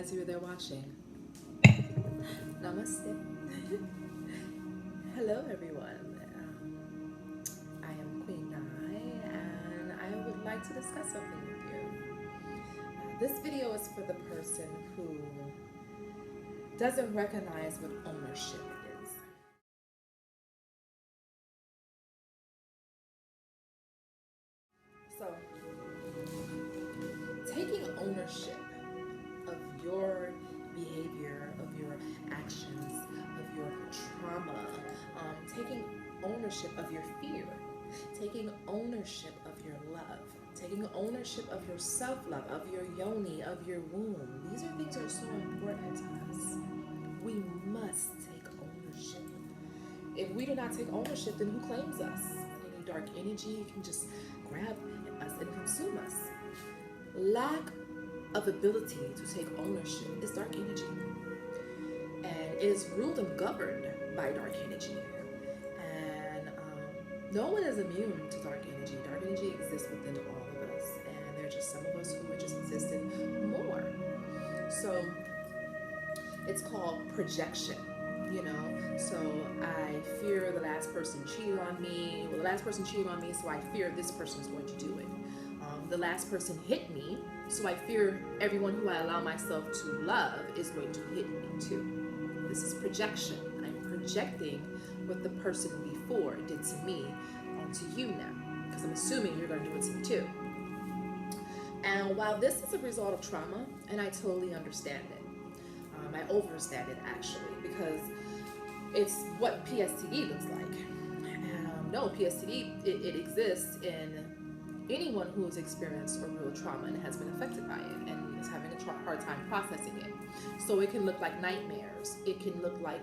guys who are there watching. Namaste. Hello, everyone. I am Queen Nai, and I would like to discuss something with you. This video is for the person who doesn't recognize what ownership is. So, taking ownership of your behavior, of your actions, of your trauma, taking ownership of your fear, taking ownership of your love, taking ownership of your self-love, of your yoni, of your womb. These are things that are so important to us. We must take ownership. If we do not take ownership, then who claims us? Any dark energy can just grab us and consume us. Lack of ability to take ownership is dark energy, and it is ruled and governed by dark energy. And no one is immune to dark energy. Dark energy exists within all of us, and there are just some of us who are just existing more. So it's called projection. So I fear the last person cheated on me. Well, the last person cheated on me, so I fear this person's going to do it. The last person hit me, so I fear everyone who I allow myself to love is going to hit me too. This is projection. I'm projecting what the person before did to me onto you now, because I'm assuming you're going to do it to me too. And while this is a result of trauma, and I totally understand it, I overstand it actually, because it's what PSTD looks like. And no, PSTD, it exists in anyone who has experienced a real trauma and has been affected by it and is having a hard time processing it. So it can look like nightmares. It can look like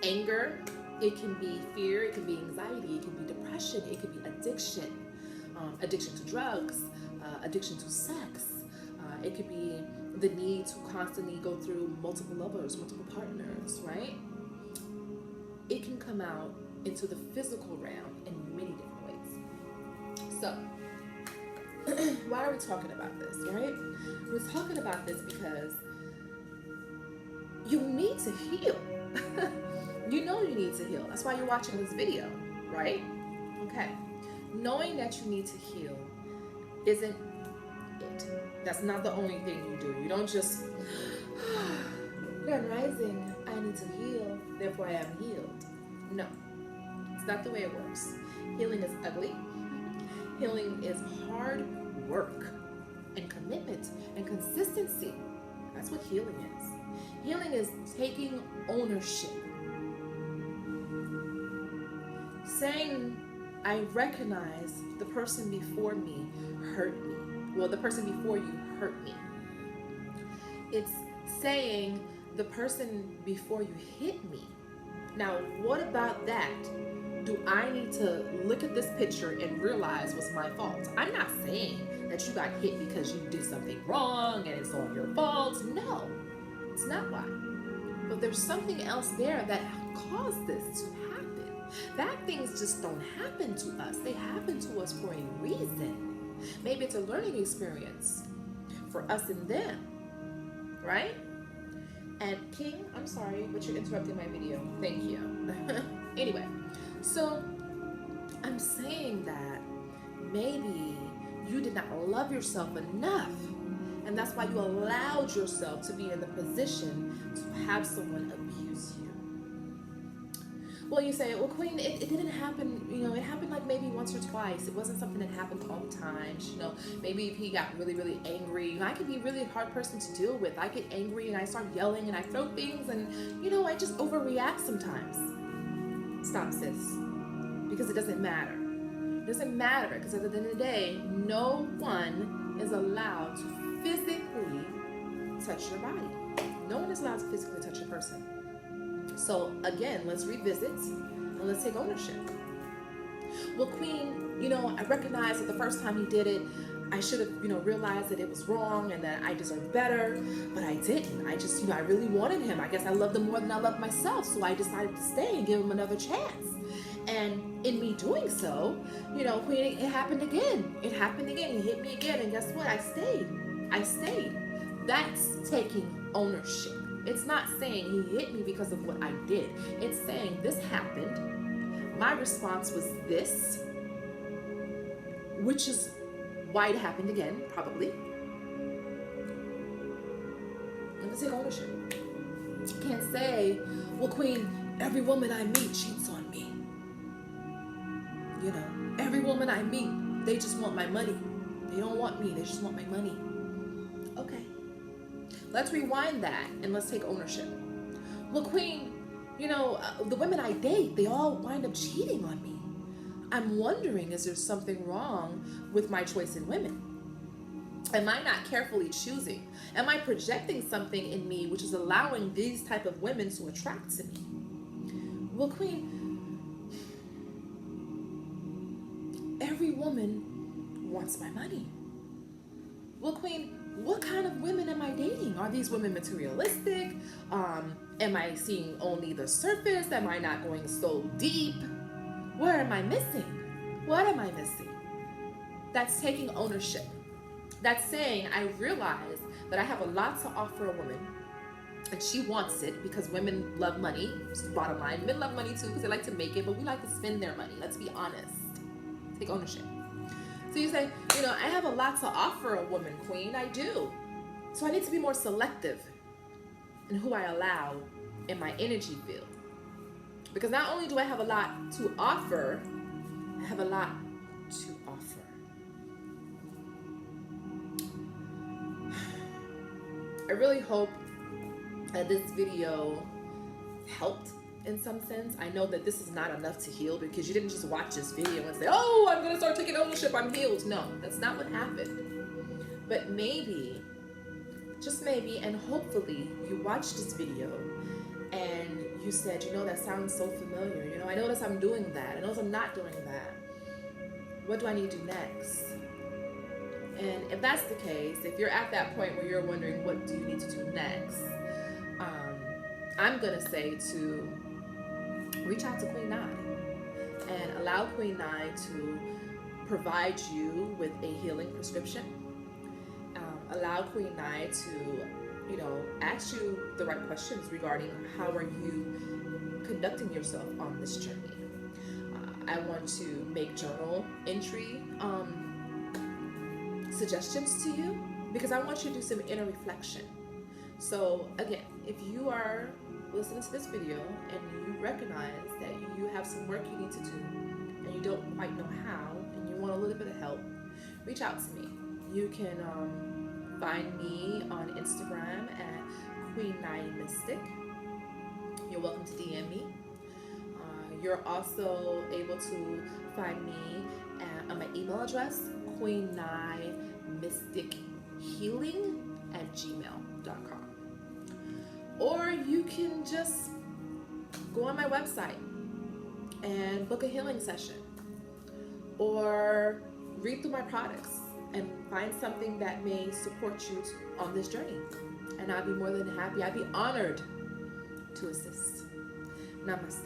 anger. It can be fear. It can be anxiety. It can be depression. It can be addiction. Addiction to drugs. Addiction to sex. It could be the need to constantly go through multiple lovers, multiple partners, right? It can come out into the physical realm in many different ways. So, why are we talking about this, right? We're talking about this because you need to heal. You know you need to heal. That's why you're watching this video, right? Okay. Knowing that you need to heal isn't it. That's not the only thing you do. You don't just, Grand Rising, I need to heal, therefore I am healed. No, it's not the way it works. Healing is ugly. Healing is hard work and commitment and consistency. That's what healing is. Healing is taking ownership. Saying, I recognize the person before me hurt me. Well, the person before you hurt me. It's saying the person before you hit me. Now, what about that? Do I need to look at this picture and realize what's my fault? I'm not saying that you got hit because you did something wrong and it's all your fault. No, it's not why. But there's something else there that caused this to happen. Bad things just don't happen to us. They happen to us for a reason. Maybe it's a learning experience for us and them, right? And King, I'm sorry, but you're interrupting my video. Thank you. Anyway, so I'm saying that maybe you did not love yourself enough, and that's why you allowed yourself to be in the position to have someone abuse you. Well, you say, well, Queen, it didn't happen, it happened like maybe once or twice. It wasn't something that happened all the time. Maybe if he got really, really angry, I could be a really hard person to deal with. I get angry and I start yelling and I throw things and, I just overreact sometimes. Stop, sis. Because it doesn't matter. It doesn't matter because at the end of the day, no one is allowed to physically touch your body. No one is allowed to physically touch a person. So again, let's revisit and let's take ownership. Well, Queen, I recognize that the first time he did it, I should have, realized that it was wrong and that I deserved better, but I didn't. I just, I really wanted him. I guess I loved him more than I loved myself, so I decided to stay and give him another chance. And in me doing so, Queen, it happened again. It happened again. He hit me again, and guess what? I stayed. That's taking ownership. It's not saying he hit me because of what I did. It's saying this happened. My response was this, which is why it happened again, probably. I'm gonna take ownership. You can't say, well, Queen, every woman I meet cheats on me. You know, every woman I meet, they just want my money. They don't want me, they just want my money. Okay. Let's rewind that and let's take ownership. Well, Queen, you know, the women I date, they all wind up cheating on me. I'm wondering, is there something wrong with my choice in women? Am I not carefully choosing? Am I projecting something in me which is allowing these type of women to attract to me? Well, Queen, every woman wants my money. Well, Queen, what kind of women am I dating? Are these women materialistic? Am I seeing only the surface? Am I not going so deep? Where am I missing? What am I missing? That's taking ownership. That's saying, I realize that I have a lot to offer a woman, and she wants it because women love money. It's the bottom line. Men love money too because they like to make it, but we like to spend their money. Let's be honest. Take ownership. So you say, you know, I have a lot to offer a woman, Queen. I do. So I need to be more selective in who I allow in my energy field. Because not only do I have a lot to offer, I have a lot to offer. I really hope that this video helped in some sense. I know that this is not enough to heal because you didn't just watch this video and say, oh, I'm gonna start taking ownership, I'm healed. No, that's not what happened. But maybe, just maybe, and hopefully you watched this video and you said, you know, that sounds so familiar. You know, I notice I'm doing that. I notice I'm not doing that. What do I need to do next? And if that's the case, if you're at that point where you're wondering what do you need to do next, I'm gonna say to reach out to Queen Nai and allow Queen Nai to provide you with a healing prescription. Allow Queen Nai to, you know, ask you the right questions regarding how are you conducting yourself on this journey. I want to make journal entry suggestions to you because I want you to do some inner reflection. So again, if you are listening to this video and you recognize that you have some work you need to do and you don't quite know how and you want a little bit of help, reach out to me. You can find me on Instagram at Queen Nai Mystic. You're welcome to DM me. You're also able to find me on my email address, queennaiMysticHealing@gmail.com. Or you can just go on my website and book a healing session, or read through my products and find something that may support you on this journey. And I'd be more than happy, I'd be honored to assist. Namaste.